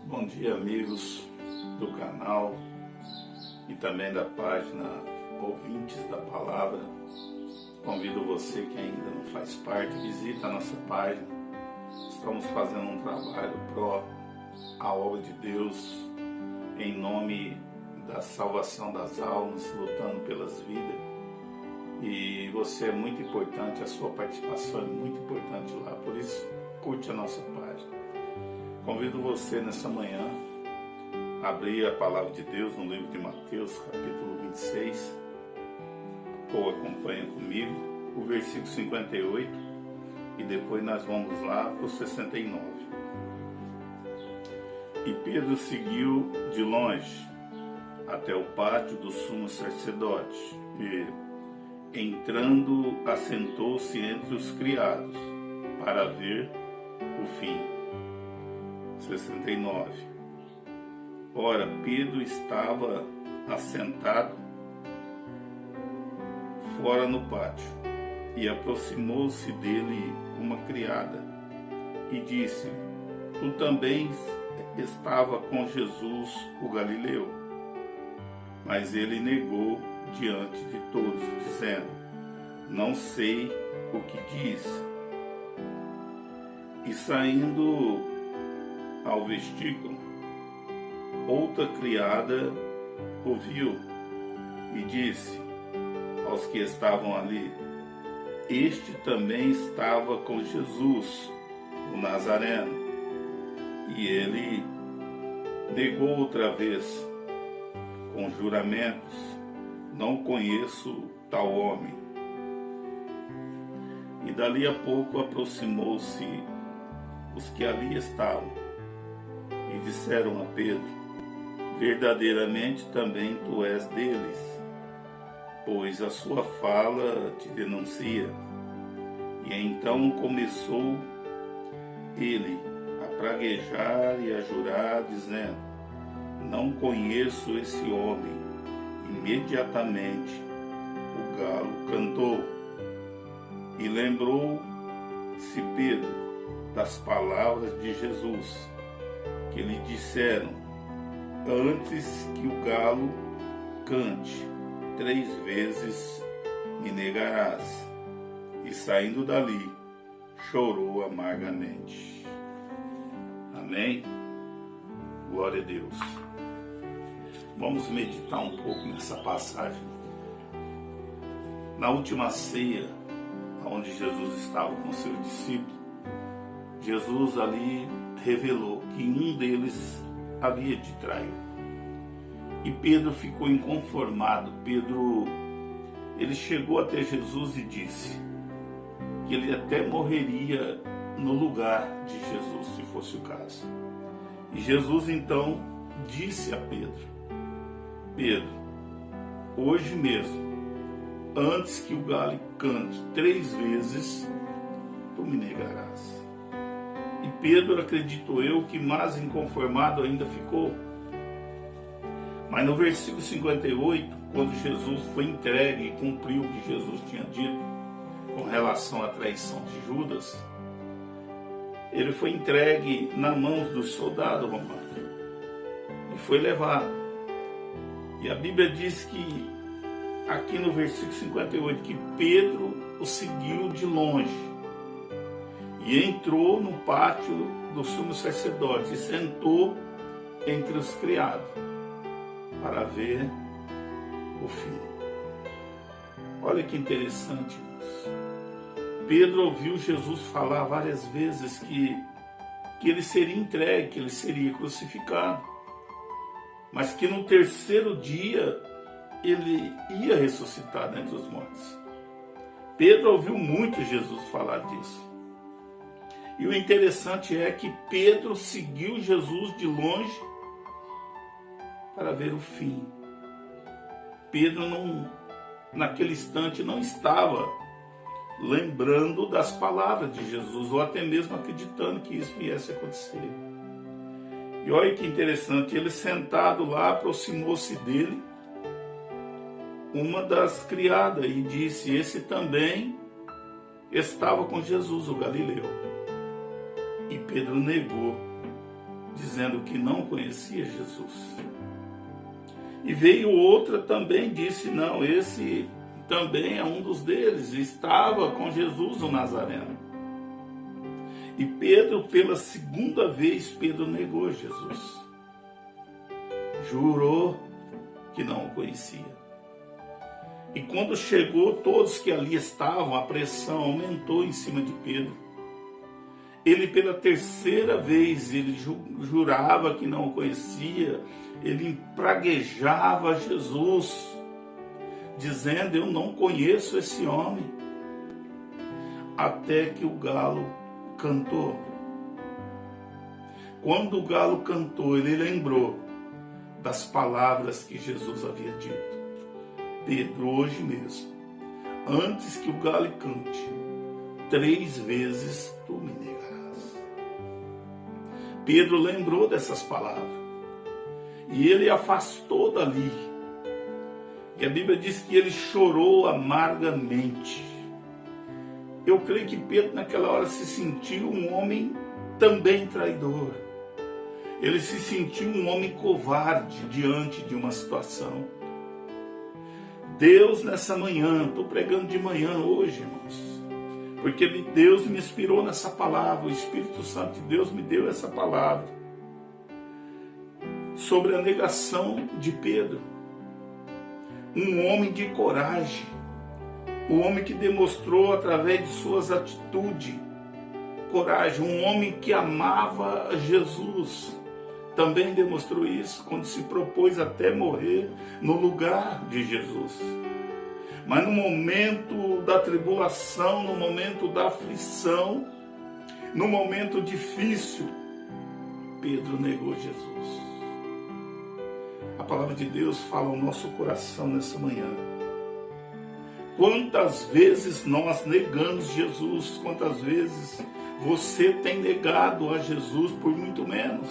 Bom dia, amigos do canal e também da página Ouvintes da Palavra. Convido você que ainda não faz parte, visita a nossa página. Estamos fazendo um trabalho pró a obra de Deus em nome da salvação das almas, lutando pelas vidas. E você é muito importante, a sua participação é muito importante lá, por isso curte a nossa página. Convido você nessa manhã a abrir a palavra de Deus no livro de Mateus, capítulo 26, ou acompanha comigo o versículo 58 e depois nós vamos lá para o 69. E Pedro seguiu de longe até o pátio do sumo sacerdote e, entrando, assentou-se entre os criados para ver o fim. 69. Ora, Pedro estava assentado fora no pátio, e aproximou-se dele uma criada, e disse: Tu também estava com Jesus o Galileu. Mas ele negou diante de todos, dizendo: Não sei o que diz. E saindo ao vestíbulo, outra criada ouviu e disse aos que estavam ali: Este também estava com Jesus, o Nazareno. E ele negou outra vez, com juramentos: Não conheço tal homem. E dali a pouco aproximou-se os que ali estavam e disseram a Pedro: Verdadeiramente também tu és deles, pois a sua fala te denuncia. E então começou ele a praguejar e a jurar, dizendo: Não conheço esse homem. Imediatamente o galo cantou. E lembrou-se Pedro das palavras de Jesus, que lhe disseram: Antes que o galo cante, 3 vezes me negarás. E saindo dali, chorou amargamente. Amém? Glória a Deus. Vamos meditar um pouco nessa passagem. Na última ceia, onde Jesus estava com seus discípulos, Jesus ali revelou que um deles havia de trair. E Pedro ficou inconformado. Pedro, ele chegou até Jesus e disse que ele até morreria no lugar de Jesus, se fosse o caso. E Jesus então disse a Pedro: Pedro, hoje mesmo, antes que o galo cante 3 vezes, tu me negarás. E Pedro, acredito eu, que mais inconformado ainda ficou. Mas no versículo 58, quando Jesus foi entregue e cumpriu o que Jesus tinha dito com relação à traição de Judas, ele foi entregue nas mãos dos soldados romanos e foi levado. E a Bíblia diz que, aqui no versículo 58, que Pedro o seguiu de longe e entrou no pátio do sumo sacerdote e sentou entre os criados para ver o fim. Olha que interessante isso. Pedro ouviu Jesus falar várias vezes que ele seria entregue, que ele seria crucificado, mas que no 3º dia ele ia ressuscitar dentre os mortos. Pedro ouviu muito Jesus falar disso. E o interessante é que Pedro seguiu Jesus de longe para ver o fim. Pedro naquele instante não estava lembrando das palavras de Jesus, ou até mesmo acreditando que isso viesse a acontecer. E olha que interessante, ele sentado lá, aproximou-se dele uma das criadas e disse: Esse também estava com Jesus, o Galileu. E Pedro negou dizendo que não conhecia Jesus. E veio outra também, disse, não, esse também é um dos deles, estava com Jesus o Nazareno. E Pedro, pela segunda vez, Pedro negou Jesus. Jurou que não o conhecia. E quando chegou, todos que ali estavam, a pressão aumentou em cima de Pedro. Ele, pela terceira vez, ele jurava que não o conhecia, ele praguejava Jesus, dizendo, eu não conheço esse homem. Até que o galo cantou. Quando o galo cantou, ele lembrou das palavras que Jesus havia dito. Pedro, hoje mesmo, antes que o galo cante, 3 vezes tu me negarás. Pedro lembrou dessas palavras e ele afastou dali. E a Bíblia diz que ele chorou amargamente. Eu creio que Pedro naquela hora se sentiu um homem também traidor. Ele se sentiu um homem covarde diante de uma situação. Deus nessa manhã, estou pregando de manhã hoje, irmãos, porque Deus me inspirou nessa palavra, o Espírito Santo de Deus me deu essa palavra, sobre a negação de Pedro. Um homem de coragem, um homem que demonstrou através de suas atitudes, coragem, um homem que amava Jesus, também demonstrou isso quando se propôs até morrer no lugar de Jesus. Mas no momento da tribulação, no momento da aflição, no momento difícil, Pedro negou Jesus. A palavra de Deus fala ao nosso coração nessa manhã. Quantas vezes nós negamos Jesus? Quantas vezes você tem negado a Jesus por muito menos?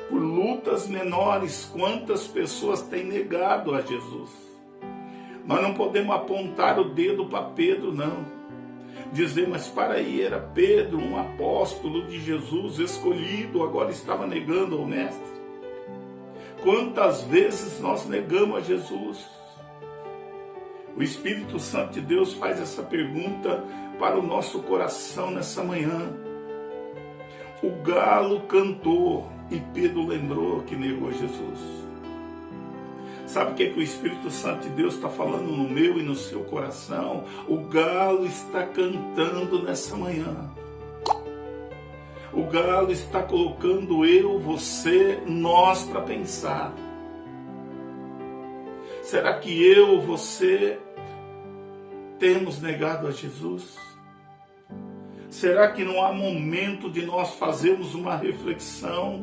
Por lutas menores, quantas pessoas têm negado a Jesus? Nós não podemos apontar o dedo para Pedro, não. Dizer, mas para aí, era Pedro, um apóstolo de Jesus, escolhido, agora estava negando ao Mestre. Quantas vezes nós negamos a Jesus? O Espírito Santo de Deus faz essa pergunta para o nosso coração nessa manhã. O galo cantou e Pedro lembrou que negou Jesus. Sabe o que o Espírito Santo de Deus está falando no meu e no seu coração? O galo está cantando nessa manhã. O galo está colocando eu, você, nós para pensar. Será que eu, você, temos negado a Jesus? Será que não há momento de nós fazermos uma reflexão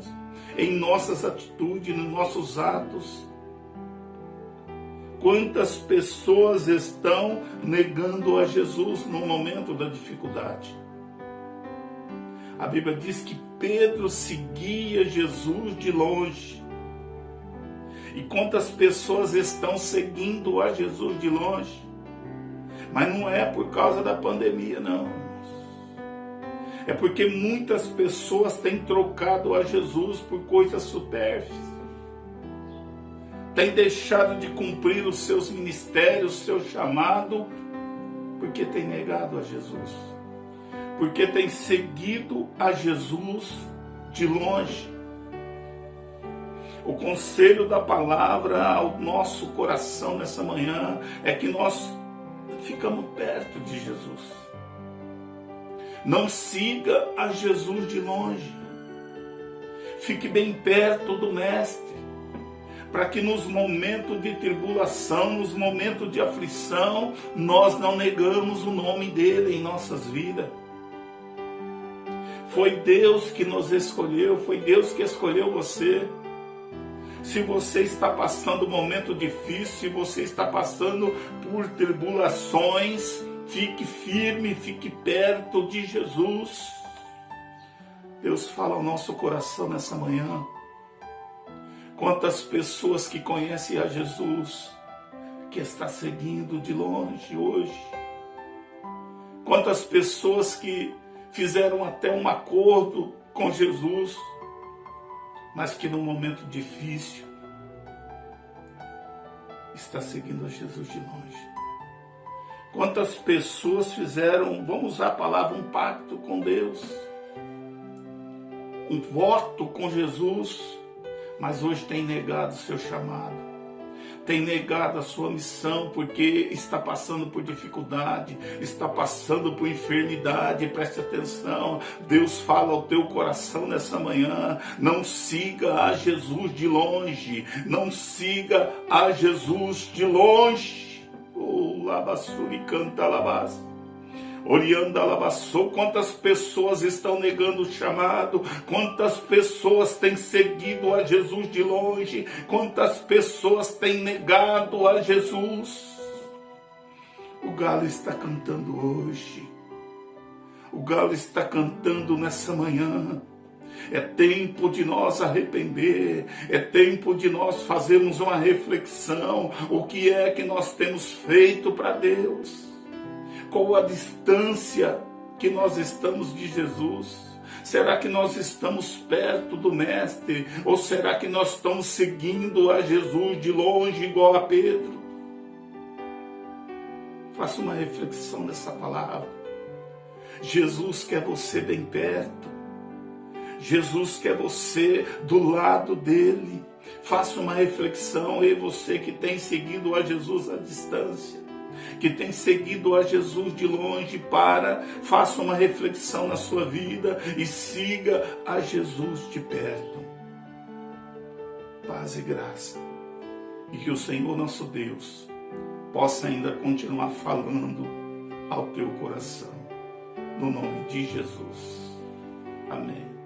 em nossas atitudes, nos nossos atos? Quantas pessoas estão negando a Jesus no momento da dificuldade? A Bíblia diz que Pedro seguia Jesus de longe. E quantas pessoas estão seguindo a Jesus de longe? Mas não é por causa da pandemia, não. É porque muitas pessoas têm trocado a Jesus por coisas supérfluas. Têm deixado de cumprir os seus ministérios, o seu chamado, porque têm negado a Jesus. Porque têm seguido a Jesus de longe. O conselho da palavra ao nosso coração nessa manhã é que nós ficamos perto de Jesus. Não siga a Jesus de longe. Fique bem perto do Mestre, para que nos momentos de tribulação, nos momentos de aflição, nós não negamos o nome dele em nossas vidas. Foi Deus que nos escolheu, foi Deus que escolheu você. Se você está passando um momento difícil, se você está passando por tribulações, fique firme, fique perto de Jesus. Deus fala ao nosso coração nessa manhã. Quantas pessoas que conhecem a Jesus, que está seguindo de longe hoje. Quantas pessoas que fizeram até um acordo com Jesus, mas que no momento difícil está seguindo a Jesus de longe. Quantas pessoas fizeram, vamos usar a palavra, um pacto com Deus, um voto com Jesus, mas hoje tem negado o seu chamado, tem negado a sua missão, porque está passando por dificuldade, está passando por enfermidade. Preste atenção, Deus fala ao teu coração nessa manhã: não siga a Jesus de longe, não siga a Jesus de longe. Labassuri canta labas. Orianda labassou. Quantas pessoas estão negando o chamado? Quantas pessoas têm seguido a Jesus de longe? Quantas pessoas têm negado a Jesus? O galo está cantando hoje. O galo está cantando nessa manhã. É tempo de nós arrepender, é tempo de nós fazermos uma reflexão. O que é que nós temos feito para Deus? Qual a distância que nós estamos de Jesus? Será que nós estamos perto do Mestre? Ou será que nós estamos seguindo a Jesus de longe igual a Pedro? Faça uma reflexão nessa palavra. Jesus quer você bem perto. Jesus quer você do lado dele. Faça uma reflexão, e você que tem seguido a Jesus à distância, que tem seguido a Jesus de longe, faça uma reflexão na sua vida e siga a Jesus de perto. Paz e graça, e que o Senhor nosso Deus possa ainda continuar falando ao teu coração, no nome de Jesus. Amém.